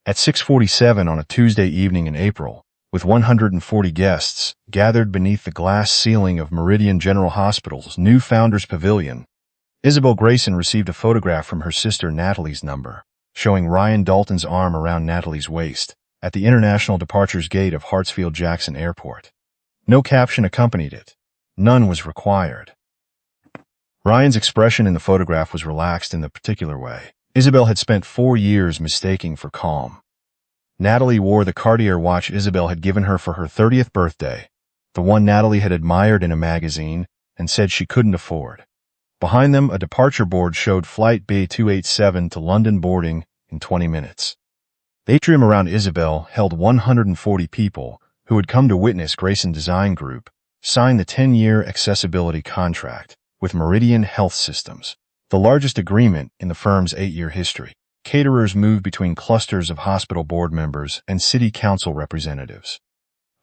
At 6:47 on a Tuesday evening in April, with 140 guests gathered beneath the glass ceiling of Meridian General Hospital's new Founders Pavilion, Isabel Grayson received a photograph from her sister Natalie's number, showing Ryan Dalton's arm around Natalie's waist at the International Departures Gate of Hartsfield-Jackson Airport. No caption accompanied it. None was required. Ryan's expression in the photograph was relaxed in the particular way Isabel had spent 4 years mistaking for calm. Natalie wore the Cartier watch Isabel had given her for her 30th birthday, the one Natalie had admired in a magazine and said she couldn't afford. Behind them, a departure board showed Flight B287 to London boarding in 20 minutes. The atrium around Isabel held 140 people who had come to witness Grayson Design Group sign the 10-year accessibility contract with Meridian Health Systems, the largest agreement in the firm's 8-year history. Caterers moved between clusters of hospital board members and city council representatives.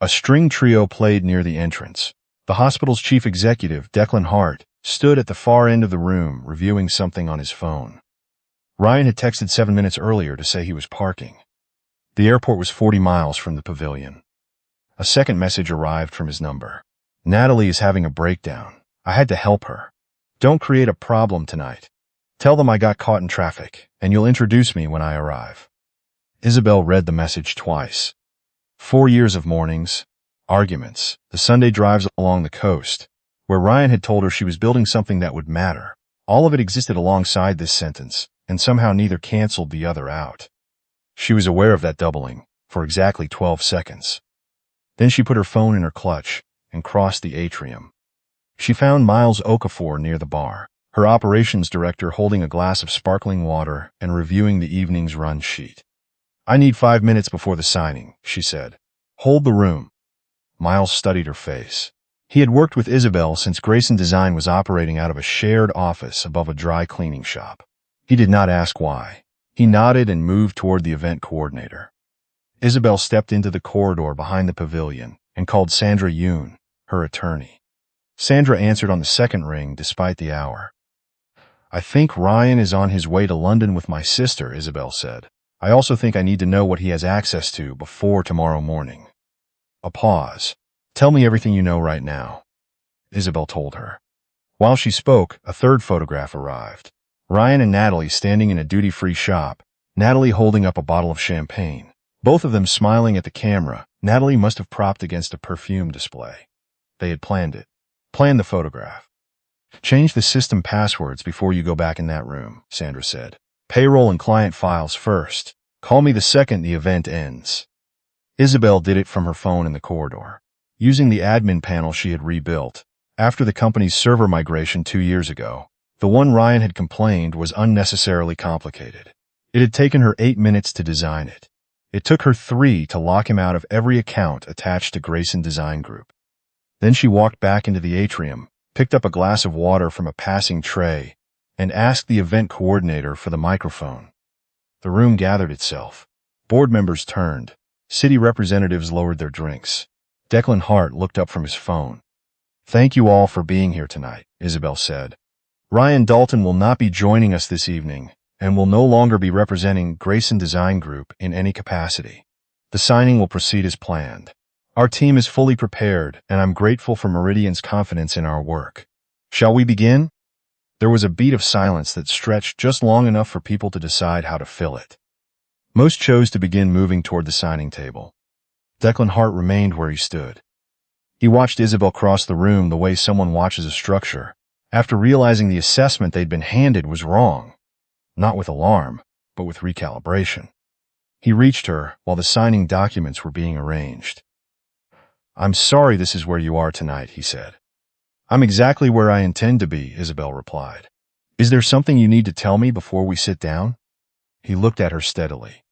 A string trio played near the entrance. The hospital's chief executive, Declan Hart, stood at the far end of the room reviewing something on his phone. Ryan had texted 7 minutes earlier to say he was parking. The airport was 40 miles from the pavilion. A second message arrived from his number. Natalie is having a breakdown. I had to help her. Don't create a problem tonight. Tell them I got caught in traffic, and you'll introduce me when I arrive. Isabel read the message twice. 4 years of mornings, arguments, the Sunday drives along the coast, where Ryan had told her she was building something that would matter. All of it existed alongside this sentence, and somehow neither canceled the other out. She was aware of that doubling, for exactly 12 seconds. Then she put her phone in her clutch and crossed the atrium. She found Miles Okafor near the bar, her operations director holding a glass of sparkling water and reviewing the evening's run sheet. I need 5 minutes before the signing, she said. Hold the room. Miles studied her face. He had worked with Isabel since Grayson Design was operating out of a shared office above a dry cleaning shop. He did not ask why. He nodded and moved toward the event coordinator. Isabel stepped into the corridor behind the pavilion and called Sandra Yoon, her attorney. Sandra answered on the second ring despite the hour. I think Ryan is on his way to London with my sister, Isabel said. I also think I need to know what he has access to before tomorrow morning. A pause. Tell me everything you know right now, Isabel told her. While she spoke, a third photograph arrived. Ryan and Natalie standing in a duty-free shop, Natalie holding up a bottle of champagne. Both of them smiling at the camera. Natalie must have propped against a perfume display. They had planned it. Planned the photograph. Change the system passwords before you go back in that room, Sandra said. Payroll and client files first. Call me the second the event ends. Isabel did it from her phone in the corridor, using the admin panel she had rebuilt. After the company's server migration 2 years ago, the one Ryan had complained was unnecessarily complicated. It had taken her 8 minutes to design it. It took her 3 to lock him out of every account attached to Grayson Design Group. Then she walked back into the atrium, picked up a glass of water from a passing tray, and asked the event coordinator for the microphone. The room gathered itself. Board members turned. City representatives lowered their drinks. Declan Hart looked up from his phone. Thank you all for being here tonight, Isabel said. Ryan Dalton will not be joining us this evening and will no longer be representing Grayson Design Group in any capacity. The signing will proceed as planned. Our team is fully prepared, and I'm grateful for Meridian's confidence in our work. Shall we begin? There was a beat of silence that stretched just long enough for people to decide how to fill it. Most chose to begin moving toward the signing table. Declan Hart remained where he stood. He watched Isabel cross the room the way someone watches a structure, after realizing the assessment they'd been handed was wrong. Not with alarm, but with recalibration. He reached her while the signing documents were being arranged. I'm sorry this is where you are tonight, he said. I'm exactly where I intend to be, Isabel replied. Is there something you need to tell me before we sit down? He looked at her steadily.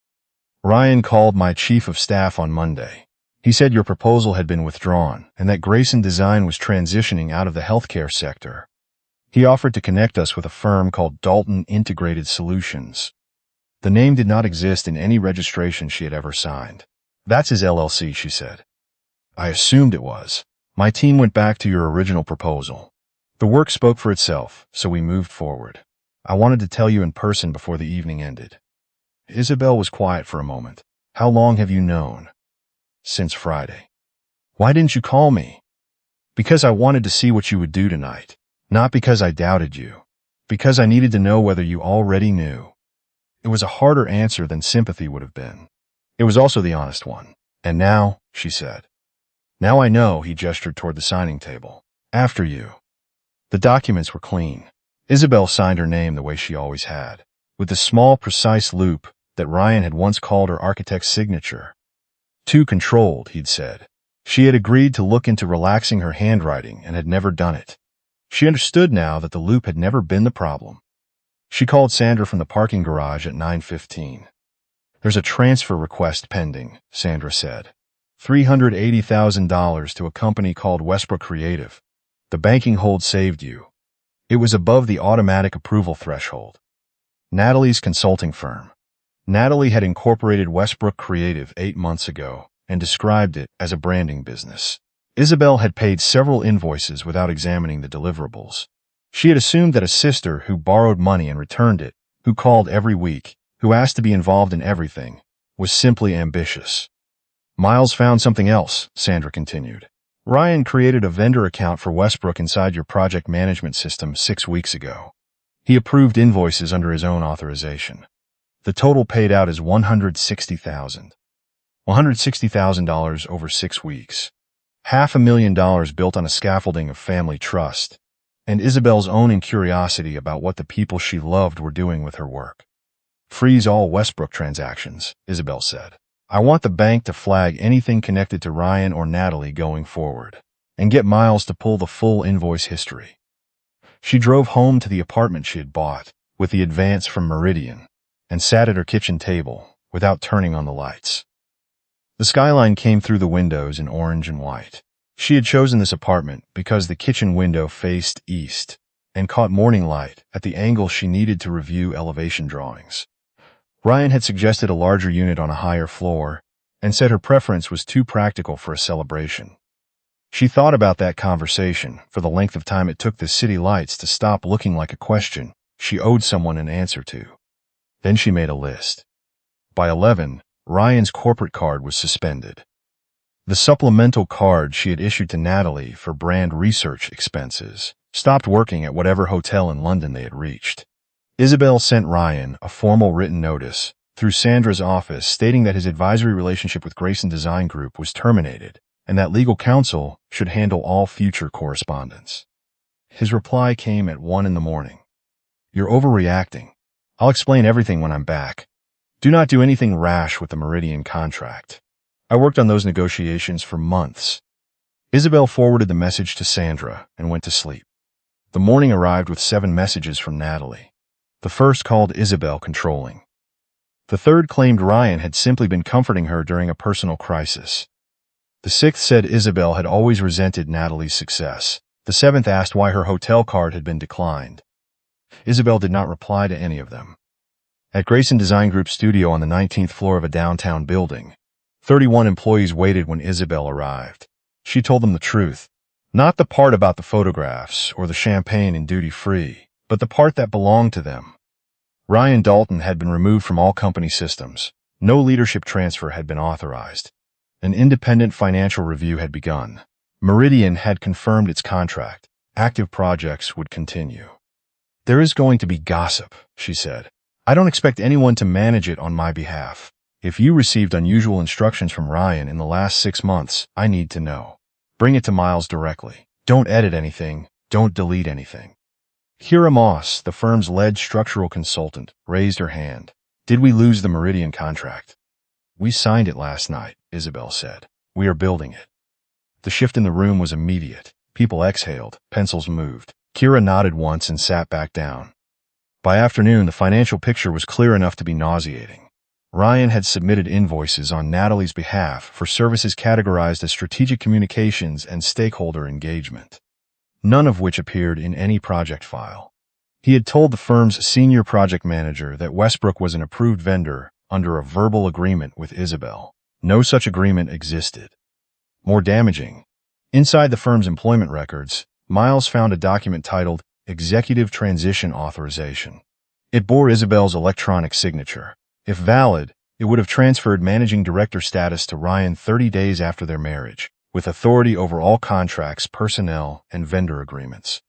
Ryan called my chief of staff on Monday. He said your proposal had been withdrawn and that Grayson Design was transitioning out of the healthcare sector. He offered to connect us with a firm called Dalton Integrated Solutions. The name did not exist in any registration she had ever signed. That's his LLC, she said. I assumed it was. My team went back to your original proposal. The work spoke for itself, so we moved forward. I wanted to tell you in person before the evening ended. Isabel was quiet for a moment. How long have you known? Since Friday. Why didn't you call me? Because I wanted to see what you would do tonight. Not because I doubted you. Because I needed to know whether you already knew. It was a harder answer than sympathy would have been. It was also the honest one. And now, she said. Now I know, he gestured toward the signing table. After you. The documents were clean. Isabel signed her name the way she always had, with the small, precise loop that Ryan had once called her architect's signature. Too controlled, he'd said. She had agreed to look into relaxing her handwriting and had never done it. She understood now that the loop had never been the problem. She called Sandra from the parking garage at 9:15. There's a transfer request pending, Sandra said. $380,000 to a company called Westbrook Creative. The banking hold saved you. It was above the automatic approval threshold. Natalie's consulting firm. Natalie had incorporated Westbrook Creative 8 months ago and described it as a branding business. Isabel had paid several invoices without examining the deliverables. She had assumed that a sister who borrowed money and returned it, who called every week, who asked to be involved in everything, was simply ambitious. Miles found something else, Sandra continued. Ryan created a vendor account for Westbrook inside your project management system 6 weeks ago. He approved invoices under his own authorization. The total paid out is $160,000. $160,000 over 6 weeks. $500,000 built on a scaffolding of family trust, and Isabel's own curiosity about what the people she loved were doing with her work. Freeze all Westbrook transactions, Isabel said. I want the bank to flag anything connected to Ryan or Natalie going forward, and get Miles to pull the full invoice history. She drove home to the apartment she had bought, with the advance from Meridian, and sat at her kitchen table, without turning on the lights. The skyline came through the windows in orange and white. She had chosen this apartment because the kitchen window faced east and caught morning light at the angle she needed to review elevation drawings. Ryan had suggested a larger unit on a higher floor and said her preference was too practical for a celebration. She thought about that conversation for the length of time it took the city lights to stop looking like a question she owed someone an answer to. Then she made a list. By 11, Ryan's corporate card was suspended. The supplemental card she had issued to Natalie for brand research expenses stopped working at whatever hotel in London they had reached. Isabel sent Ryan a formal written notice through Sandra's office stating that his advisory relationship with Grayson Design Group was terminated and that legal counsel should handle all future correspondence. His reply came at 1 in the morning. You're overreacting. I'll explain everything when I'm back. Do not do anything rash with the Meridian contract. I worked on those negotiations for months. Isabel forwarded the message to Sandra and went to sleep. The morning arrived with 7 messages from Natalie. The first called Isabel controlling. The third claimed Ryan had simply been comforting her during a personal crisis. The 6th said Isabel had always resented Natalie's success. The 7th asked why her hotel card had been declined. Isabel did not reply to any of them. At Grayson Design Group's studio on the 19th floor of a downtown building, 31 employees waited when Isabel arrived. She told them the truth. Not the part about the photographs or the champagne in duty-free, but the part that belonged to them. Ryan Dalton had been removed from all company systems. No leadership transfer had been authorized. An independent financial review had begun. Meridian had confirmed its contract. Active projects would continue. There is going to be gossip, she said. I don't expect anyone to manage it on my behalf. If you received unusual instructions from Ryan in the last 6 months, I need to know. Bring it to Miles directly. Don't edit anything. Don't delete anything. Kira Moss, the firm's lead structural consultant, raised her hand. Did we lose the Meridian contract? We signed it last night, Isabel said. We are building it. The shift in the room was immediate. People exhaled, pencils moved. Kira nodded once and sat back down. By afternoon, the financial picture was clear enough to be nauseating. Ryan had submitted invoices on Natalie's behalf for services categorized as strategic communications and stakeholder engagement, none of which appeared in any project file. He had told the firm's senior project manager that Westbrook was an approved vendor under a verbal agreement with Isabel. No such agreement existed. More damaging, inside the firm's employment records, Miles found a document titled Executive Transition Authorization. It bore Isabel's electronic signature. If valid, it would have transferred managing director status to Ryan 30 days after their marriage, with authority over all contracts, personnel, and vendor agreements.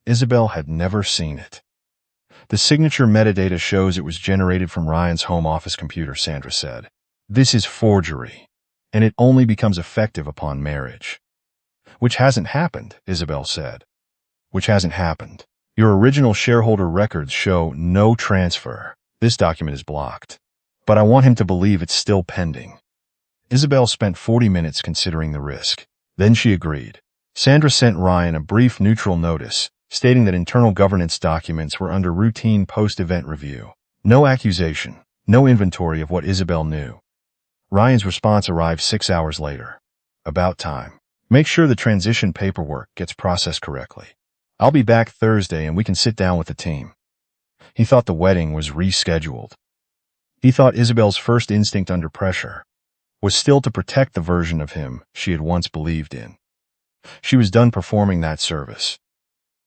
Isabel had never seen it. The signature metadata shows it was generated from Ryan's home office computer, Sandra said. This is forgery, and it only becomes effective upon marriage. Which hasn't happened, Isabel said. Which hasn't happened. Your original shareholder records show no transfer. This document is blocked. But I want him to believe it's still pending. Isabel spent 40 minutes considering the risk. Then she agreed. Sandra sent Ryan a brief neutral notice, stating that internal governance documents were under routine post-event review. No accusation, no inventory of what Isabel knew. Ryan's response arrived 6 hours later. About time. Make sure the transition paperwork gets processed correctly. I'll be back Thursday and we can sit down with the team. He thought the wedding was rescheduled. He thought Isabel's first instinct under pressure was still to protect the version of him she had once believed in. She was done performing that service.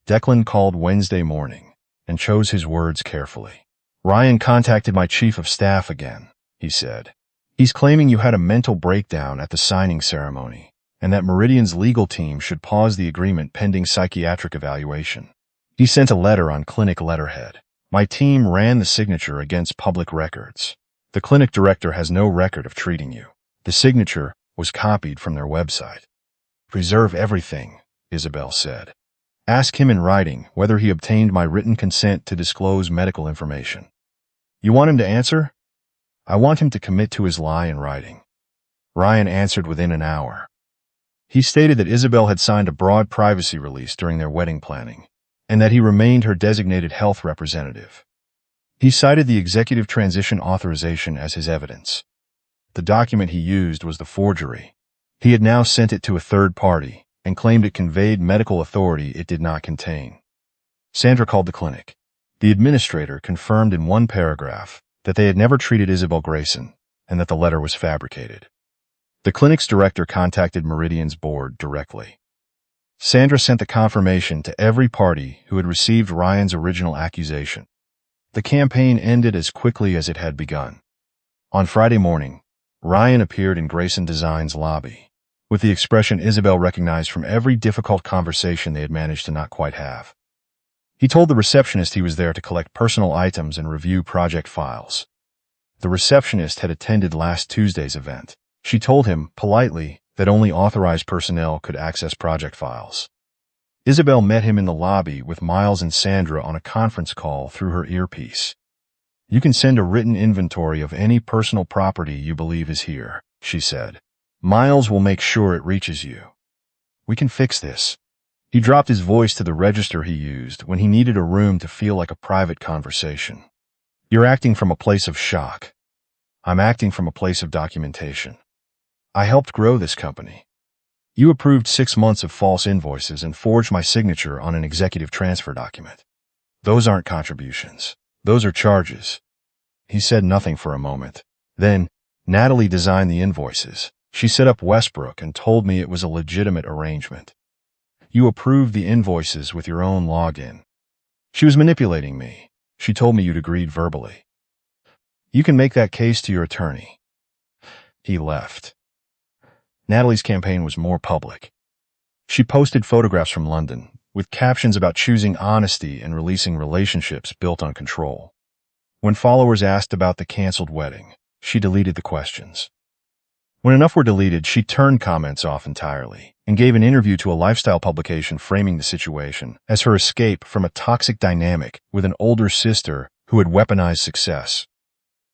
Declan called Wednesday morning and chose his words carefully. Ryan contacted my chief of staff again, he said. He's claiming you had a mental breakdown at the signing ceremony, and that Meridian's legal team should pause the agreement pending psychiatric evaluation. He sent a letter on clinic letterhead. My team ran the signature against public records. The clinic director has no record of treating you. The signature was copied from their website. Preserve everything, Isabel said. Ask him in writing whether he obtained my written consent to disclose medical information. You want him to answer? I want him to commit to his lie in writing. Ryan answered within an hour. He stated that Isabel had signed a broad privacy release during their wedding planning, and that he remained her designated health representative. He cited the executive transition authorization as his evidence. The document he used was the forgery. He had now sent it to a third party and claimed it conveyed medical authority it did not contain. Sandra called the clinic. The administrator confirmed in one paragraph that they had never treated Isabel Grayson and that the letter was fabricated. The clinic's director contacted Meridian's board directly. Sandra sent the confirmation to every party who had received Ryan's original accusation. The campaign ended as quickly as it had begun. On Friday morning, Ryan appeared in Grayson Design's lobby, with the expression Isabel recognized from every difficult conversation they had managed to not quite have. He told the receptionist he was there to collect personal items and review project files. The receptionist had attended last Tuesday's event. She told him, politely, that only authorized personnel could access project files. Isabel met him in the lobby with Miles and Sandra on a conference call through her earpiece. You can send a written inventory of any personal property you believe is here, she said. Miles will make sure it reaches you. We can fix this. He dropped his voice to the register he used when he needed a room to feel like a private conversation. You're acting from a place of shock. I'm acting from a place of documentation. I helped grow this company. You approved 6 months of false invoices and forged my signature on an executive transfer document. Those aren't contributions. Those are charges. He said nothing for a moment. Then, Natalie designed the invoices. She set up Westbrook and told me it was a legitimate arrangement. You approved the invoices with your own login. She was manipulating me. She told me you'd agreed verbally. You can make that case to your attorney. He left. Natalie's campaign was more public. She posted photographs from London, with captions about choosing honesty and releasing relationships built on control. When followers asked about the canceled wedding, she deleted the questions. When enough were deleted, she turned comments off entirely and gave an interview to a lifestyle publication framing the situation as her escape from a toxic dynamic with an older sister who had weaponized success.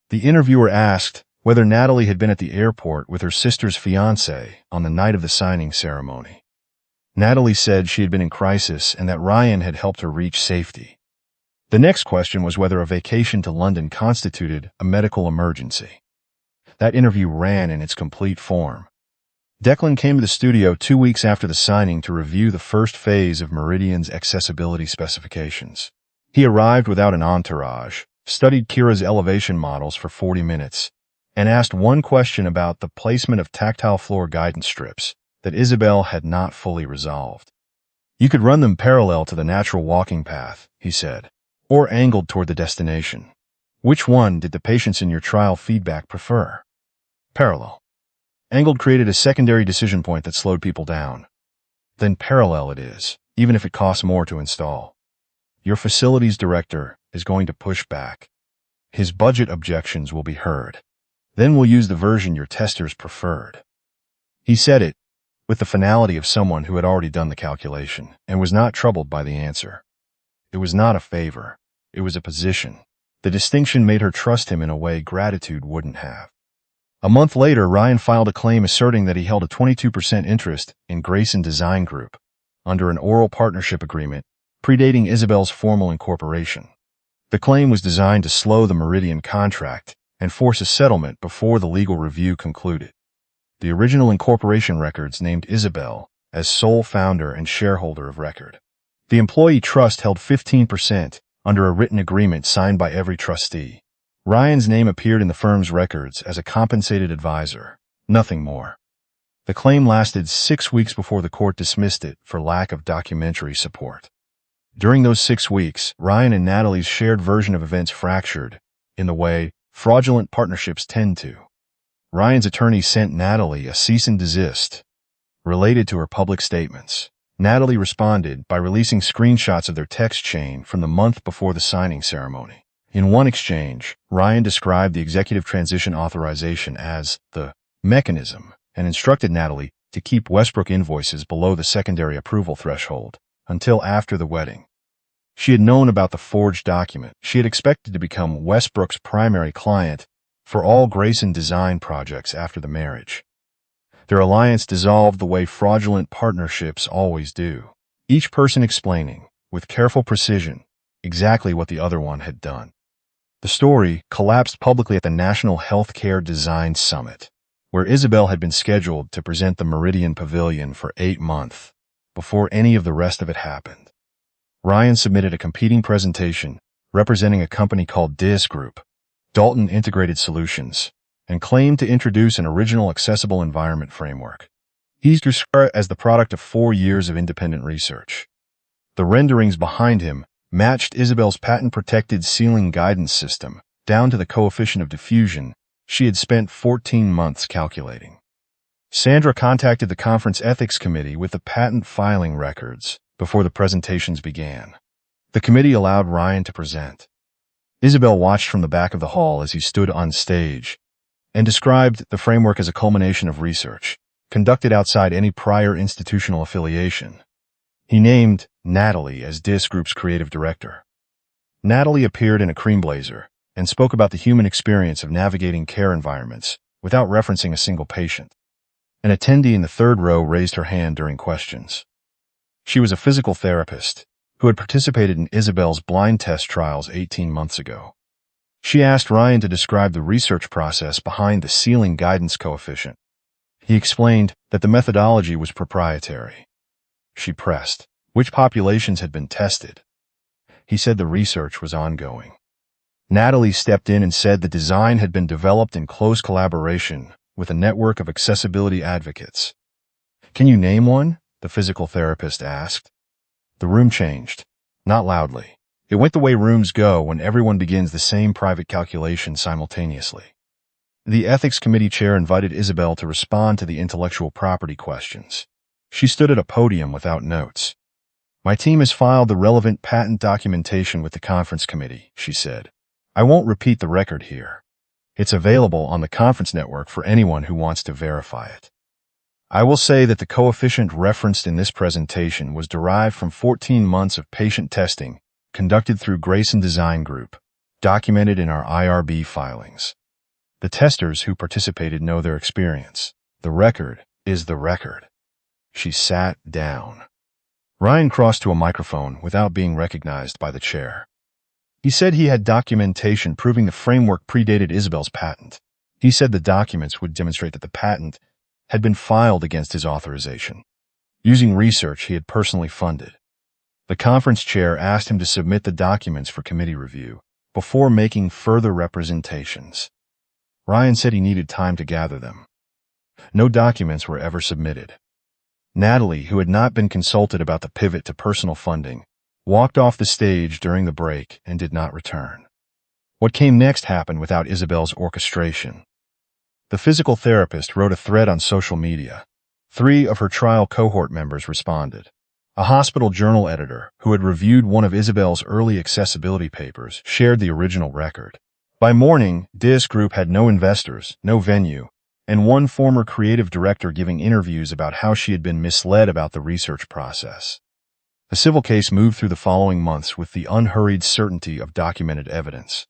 The interviewer asked whether Natalie had been at the airport with her sister's fiancé on the night of the signing ceremony. Natalie said she had been in crisis and that Ryan had helped her reach safety. The next question was whether a vacation to London constituted a medical emergency. That interview ran in its complete form. Declan came to the studio 2 weeks after the signing to review the first phase of Meridian's accessibility specifications. He arrived without an entourage, studied Kira's elevation models for 40 minutes, and asked one question about the placement of tactile floor guidance strips that Isabel had not fully resolved. You could run them parallel to the natural walking path, he said, or angled toward the destination. Which one did the patients in your trial feedback prefer? Parallel. Angled created a secondary decision point that slowed people down. Then parallel it is, even if it costs more to install. Your facilities director is going to push back. His budget objections will be heard. Then we'll use the version your testers preferred. He said it with the finality of someone who had already done the calculation and was not troubled by the answer. It was not a favor. It was a position. The distinction made her trust him in a way gratitude wouldn't have. A month later, Ryan filed a claim asserting that he held a 22% interest in Grayson Design Group under an oral partnership agreement predating Isabel's formal incorporation. The claim was designed to slow the Meridian contract and force a settlement before the legal review concluded. The original incorporation records named Isabel as sole founder and shareholder of record. The employee trust held 15% under a written agreement signed by every trustee. Ryan's name appeared in the firm's records as a compensated advisor, nothing more. The claim lasted 6 weeks before the court dismissed it for lack of documentary support. During those 6 weeks, Ryan and Natalie's shared version of events fractured in the way fraudulent partnerships tend to. Ryan's attorney sent Natalie a cease and desist related to her public statements. Natalie responded by releasing screenshots of their text chain from the month before the signing ceremony. In one exchange, Ryan described the executive transition authorization as the mechanism and instructed Natalie to keep Westbrook invoices below the secondary approval threshold until after the wedding. She had known about the forged document. She had expected to become Westbrook's primary client for all Grayson Design projects after the marriage. Their alliance dissolved the way fraudulent partnerships always do, each person explaining, with careful precision, exactly what the other one had done. The story collapsed publicly at the National Healthcare Design Summit, where Isabel had been scheduled to present the Meridian Pavilion for 8 months before any of the rest of it happened. Ryan submitted a competing presentation representing a company called DIS Group, Dalton Integrated Solutions, and claimed to introduce an original accessible environment framework. He's described as the product of 4 years of independent research. The renderings behind him matched Isabel's patent-protected ceiling guidance system down to the coefficient of diffusion she had spent 14 months calculating. Sandra contacted the conference ethics committee with the patent filing records before the presentations began. The committee allowed Ryan to present. Isabel watched from the back of the hall as he stood on stage and described the framework as a culmination of research conducted outside any prior institutional affiliation. He named Natalie as DIS Group's creative director. Natalie appeared in a cream blazer and spoke about the human experience of navigating care environments without referencing a single patient. An attendee in the third row raised her hand during questions. She was a physical therapist who had participated in Isabel's blind test trials 18 months ago. She asked Ryan to describe the research process behind the ceiling guidance coefficient. He explained that the methodology was proprietary. She pressed which populations had been tested. He said the research was ongoing. Natalie stepped in and said the design had been developed in close collaboration with a network of accessibility advocates. "Can you name one?" the physical therapist asked. The room changed, not loudly. It went the way rooms go when everyone begins the same private calculation simultaneously. The ethics committee chair invited Isabel to respond to the intellectual property questions. She stood at a podium without notes. "My team has filed the relevant patent documentation with the conference committee," she said. "I won't repeat the record here. It's available on the conference network for anyone who wants to verify it. I will say that the coefficient referenced in this presentation was derived from 14 months of patient testing conducted through Grayson Design Group, documented in our IRB filings. The testers who participated know their experience. The record is the record." She sat down. Ryan crossed to a microphone without being recognized by the chair. He said he had documentation proving the framework predated Isabel's patent. He said the documents would demonstrate that the patent had been filed against his authorization, using research he had personally funded. The conference chair asked him to submit the documents for committee review before making further representations. Ryan said he needed time to gather them. No documents were ever submitted. Natalie, who had not been consulted about the pivot to personal funding, walked off the stage during the break and did not return. What came next happened without Isabel's orchestration. The physical therapist wrote a thread on social media. 3 of her trial cohort members responded. A hospital journal editor, who had reviewed one of Isabel's early accessibility papers, shared the original record. By morning, DIS Group had no investors, no venue, and one former creative director giving interviews about how she had been misled about the research process. The civil case moved through the following months with the unhurried certainty of documented evidence.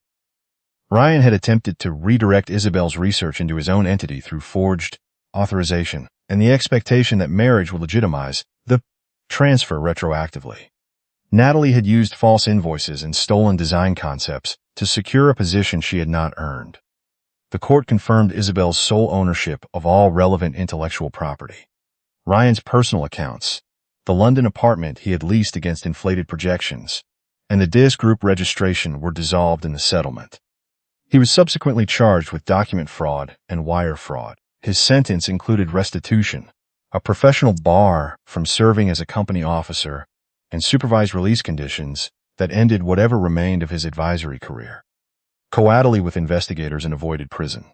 Ryan had attempted to redirect Isabel's research into his own entity through forged authorization and the expectation that marriage would legitimize the transfer retroactively. Natalie had used false invoices and stolen design concepts to secure a position she had not earned. The court confirmed Isabel's sole ownership of all relevant intellectual property. Ryan's personal accounts, the London apartment he had leased against inflated projections, and the DIS Group registration were dissolved in the settlement. He was subsequently charged with document fraud and wire fraud. His sentence included restitution, a professional bar from serving as a company officer, and supervised release conditions that ended whatever remained of his advisory career. Coadley with investigators and avoided prison.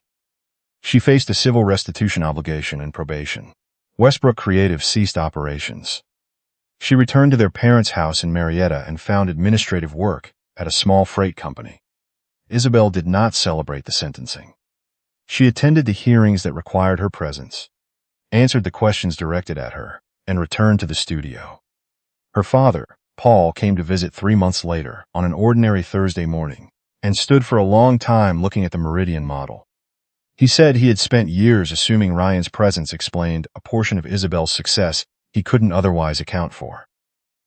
She faced a civil restitution obligation and probation. Westbrook Creative ceased operations. She returned to their parents' house in Marietta and found administrative work at a small freight company. Isabel did not celebrate the sentencing. She attended the hearings that required her presence, answered the questions directed at her, and returned to the studio. Her father, Paul, came to visit 3 months later on an ordinary Thursday morning and stood for a long time looking at the Meridian model. He said he had spent years assuming Ryan's presence explained a portion of Isabel's success he couldn't otherwise account for.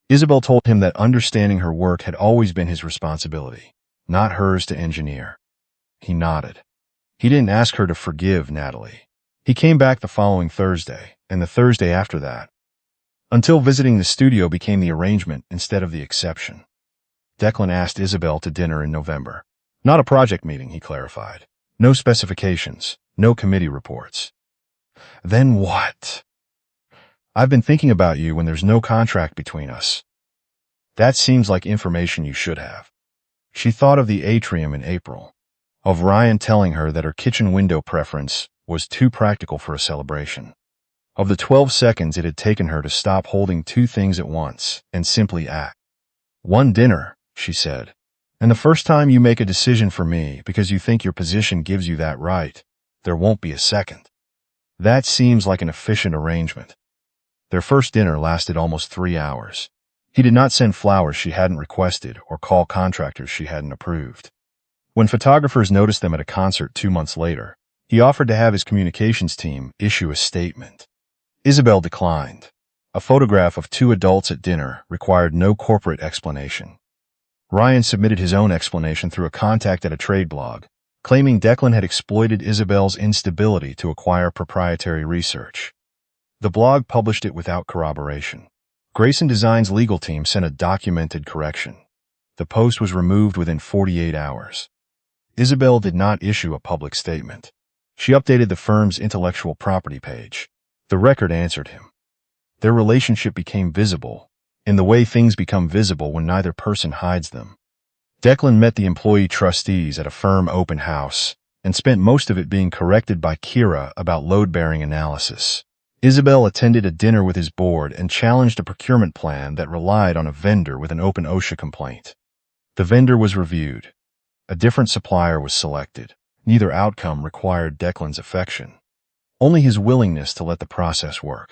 Isabel told him that understanding her work had always been his responsibility, not hers to engineer. He nodded. He didn't ask her to forgive Natalie. He came back the following Thursday, and the Thursday after that, until visiting the studio became the arrangement instead of the exception. Declan asked Isabel to dinner in November. Not a project meeting, he clarified. No specifications, no committee reports. Then what? I've been thinking about you when there's no contract between us. That seems like information you should have. She thought of the atrium in April, of Ryan telling her that her kitchen window preference was too practical for a celebration, of the 12 seconds it had taken her to stop holding 2 things at once and simply act. One dinner, she said, and the first time you make a decision for me because you think your position gives you that right, there won't be a second. That seems like an efficient arrangement. Their first dinner lasted almost 3 hours. He did not send flowers she hadn't requested or call contractors she hadn't approved. When photographers noticed them at a concert 2 months later, he offered to have his communications team issue a statement. Isabel declined. A photograph of 2 adults at dinner required no corporate explanation. Ryan submitted his own explanation through a contact at a trade blog, claiming Declan had exploited Isabel's instability to acquire proprietary research. The blog published it without corroboration. Grayson Design's legal team sent a documented correction. The post was removed within 48 hours. Isabel did not issue a public statement. She updated the firm's intellectual property page. The record answered him. Their relationship became visible, in the way things become visible when neither person hides them. Declan met the employee trustees at a firm open house and spent most of it being corrected by Kira about load-bearing analysis. Isabel attended a dinner with his board and challenged a procurement plan that relied on a vendor with an open OSHA complaint. The vendor was reviewed. A different supplier was selected. Neither outcome required Declan's affection, only his willingness to let the process work.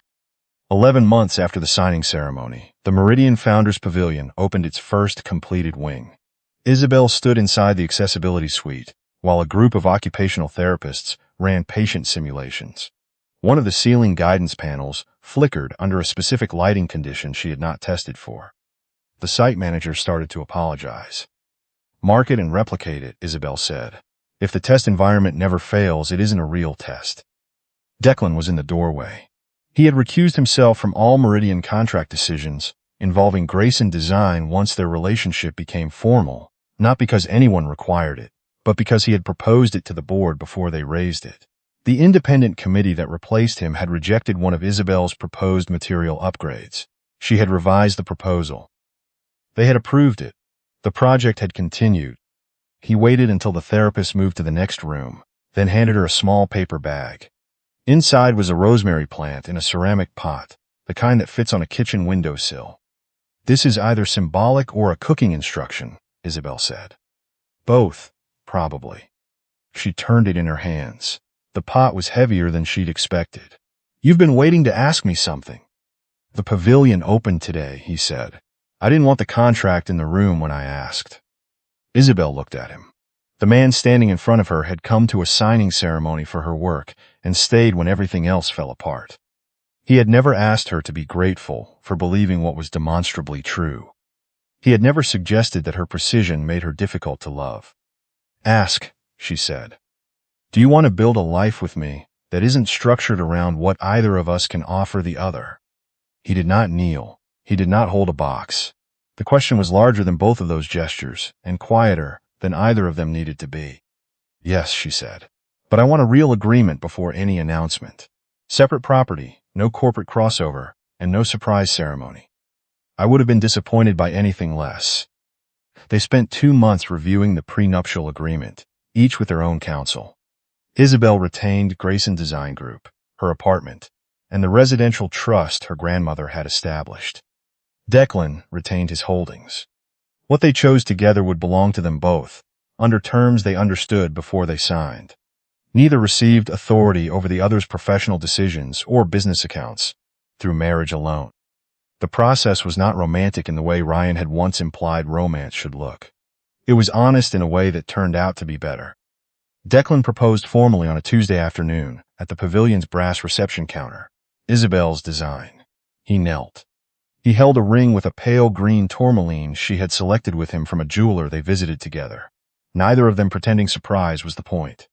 11 months after the signing ceremony, the Meridian Founders Pavilion opened its first completed wing. Isabel stood inside the accessibility suite, while a group of occupational therapists ran patient simulations. One of the ceiling guidance panels flickered under a specific lighting condition she had not tested for. The site manager started to apologize. "Mark it and replicate it," Isabel said. "If the test environment never fails, it isn't a real test." Declan was in the doorway. He had recused himself from all Meridian contract decisions involving Grayson Design once their relationship became formal, not because anyone required it, but because he had proposed it to the board before they raised it. The independent committee that replaced him had rejected one of Isabel's proposed material upgrades. She had revised the proposal. They had approved it. The project had continued. He waited until the therapist moved to the next room, then handed her a small paper bag. Inside was a rosemary plant in a ceramic pot, the kind that fits on a kitchen windowsill. "This is either symbolic or a cooking instruction," Isabel said. "Both, probably." She turned it in her hands. The pot was heavier than she'd expected. "You've been waiting to ask me something." "The pavilion opened today," he said. "I didn't want the contract in the room when I asked." Isabel looked at him. The man standing in front of her had come to a signing ceremony for her work and stayed when everything else fell apart. He had never asked her to be grateful for believing what was demonstrably true. He had never suggested that her precision made her difficult to love. "Ask," she said. "Do you want to build a life with me that isn't structured around what either of us can offer the other?" He did not kneel. He did not hold a box. The question was larger than both of those gestures, and quieter than either of them needed to be. "Yes," she said. "But I want a real agreement before any announcement. Separate property, no corporate crossover, and no surprise ceremony." I would have been disappointed by anything less. They spent 2 months reviewing the prenuptial agreement, each with their own counsel. Isabel retained Grayson Design Group, her apartment, and the residential trust her grandmother had established. Declan retained his holdings. What they chose together would belong to them both, under terms they understood before they signed. Neither received authority over the other's professional decisions or business accounts, through marriage alone. The process was not romantic in the way Ryan had once implied romance should look. It was honest in a way that turned out to be better. Declan proposed formally on a Tuesday afternoon at the pavilion's brass reception counter, Isabel's design. He knelt. He held a ring with a pale green tourmaline she had selected with him from a jeweler they visited together. Neither of them pretending surprise was the point.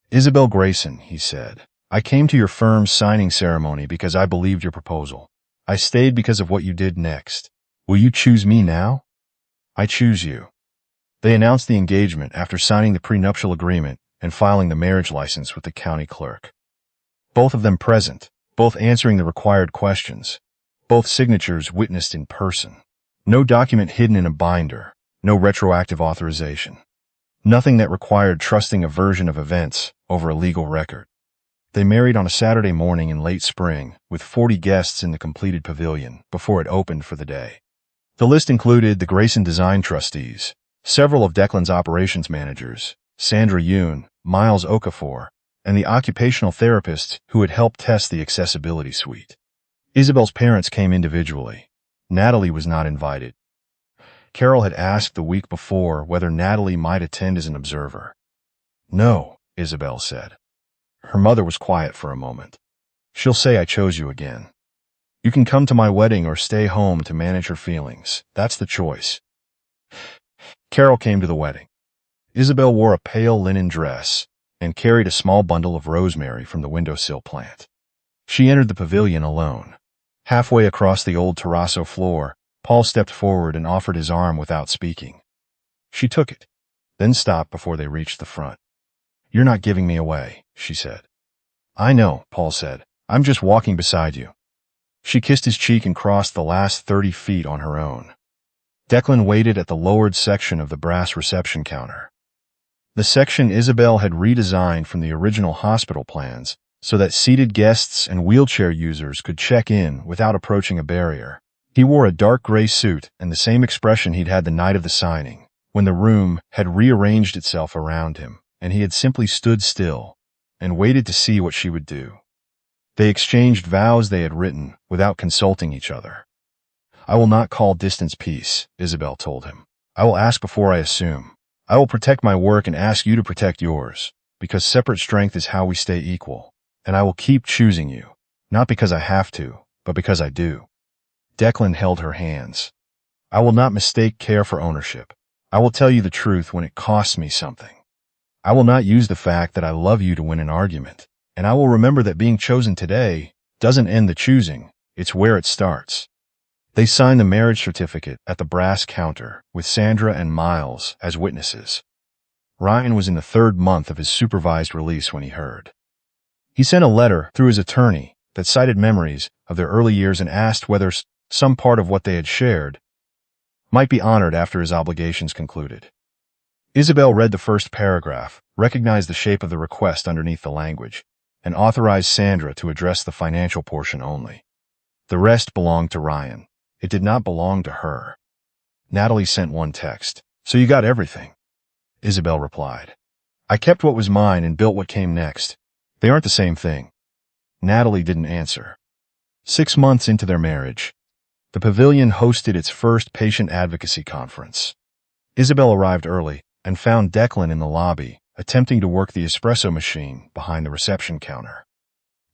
"Isabel Grayson," he said, "I came to your firm's signing ceremony because I believed your proposal. I stayed because of what you did next. Will you choose me now?" "I choose you." They announced the engagement after signing the prenuptial agreement and filing the marriage license with the county clerk. Both of them present, both answering the required questions, both signatures witnessed in person. No document hidden in a binder, no retroactive authorization. Nothing that required trusting a version of events over a legal record. They married on a Saturday morning in late spring, with 40 guests in the completed pavilion before it opened for the day. The list included the Grayson Design trustees, several of Declan's operations managers, Sandra Yoon, Miles Okafor, and the occupational therapist who had helped test the accessibility suite. Isabel's parents came individually. Natalie was not invited. Carol had asked the week before whether Natalie might attend as an observer. "No," Isabel said. Her mother was quiet for a moment. "She'll say I chose you again. You can come to my wedding or stay home to manage her feelings. That's the choice." Carol came to the wedding. Isabel wore a pale linen dress and carried a small bundle of rosemary from the windowsill plant. She entered the pavilion alone. Halfway across the old terrazzo floor, Paul stepped forward and offered his arm without speaking. She took it, then stopped before they reached the front. "You're not giving me away," she said. "I know," Paul said. "I'm just walking beside you." She kissed his cheek and crossed the last 30 feet on her own. Declan waited at the lowered section of the brass reception counter. The section Isabel had redesigned from the original hospital plans so that seated guests and wheelchair users could check in without approaching a barrier. He wore a dark gray suit and the same expression he'd had the night of the signing, when the room had rearranged itself around him, and he had simply stood still and waited to see what she would do. They exchanged vows they had written without consulting each other. "I will not call distance peace," Isabel told him. "I will ask before I assume. I will protect my work and ask you to protect yours, because separate strength is how we stay equal. And I will keep choosing you, not because I have to, but because I do." Declan held her hands. "I will not mistake care for ownership. I will tell you the truth when it costs me something. I will not use the fact that I love you to win an argument. And I will remember that being chosen today doesn't end the choosing, it's where it starts." They signed the marriage certificate at the brass counter with Sandra and Miles as witnesses. Ryan was in the 3rd month of his supervised release when he heard. He sent a letter through his attorney that cited memories of their early years and asked whether some part of what they had shared might be honored after his obligations concluded. Isabel read the first paragraph, recognized the shape of the request underneath the language, and authorized Sandra to address the financial portion only. The rest belonged to Ryan. It did not belong to her. Natalie sent one text. "So you got everything?" Isabel replied. "I kept what was mine and built what came next. They aren't the same thing." Natalie didn't answer. 6 months into their marriage, the pavilion hosted its first patient advocacy conference. Isabel arrived early and found Declan in the lobby, attempting to work the espresso machine behind the reception counter.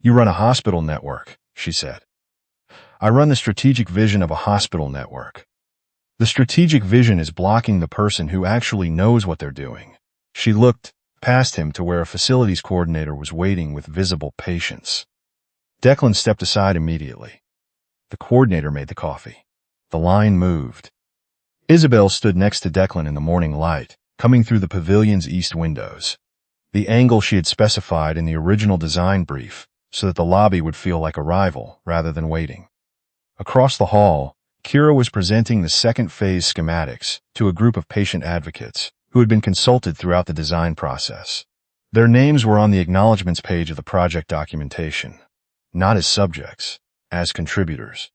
"You run a hospital network," she said. "I run the strategic vision of a hospital network." "The strategic vision is blocking the person who actually knows what they're doing." She looked past him to where a facilities coordinator was waiting with visible patience. Declan stepped aside immediately. The coordinator made the coffee. The line moved. Isabel stood next to Declan in the morning light, coming through the pavilion's east windows. The angle she had specified in the original design brief, so that the lobby would feel like arrival rather than waiting. Across the hall, Kira was presenting the second phase schematics to a group of patient advocates who had been consulted throughout the design process. Their names were on the acknowledgments page of the project documentation, not as subjects, as contributors.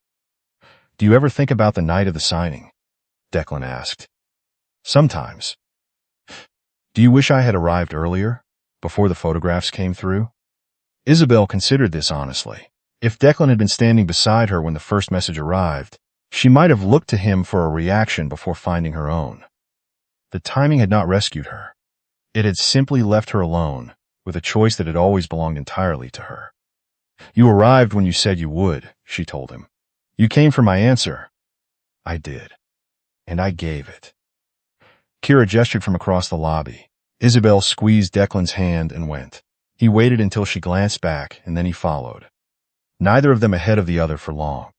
"Do you ever think about the night of the signing?" Declan asked. "Sometimes." "Do you wish I had arrived earlier, before the photographs came through?" Isabel considered this honestly. If Declan had been standing beside her when the first message arrived, she might have looked to him for a reaction before finding her own. The timing had not rescued her. It had simply left her alone, with a choice that had always belonged entirely to her. "You arrived when you said you would," she told him. "You came for my answer." "I did. And I gave it." Kira gestured from across the lobby. Isabel squeezed Declan's hand and went. He waited until she glanced back, and then he followed. Neither of them ahead of the other for long.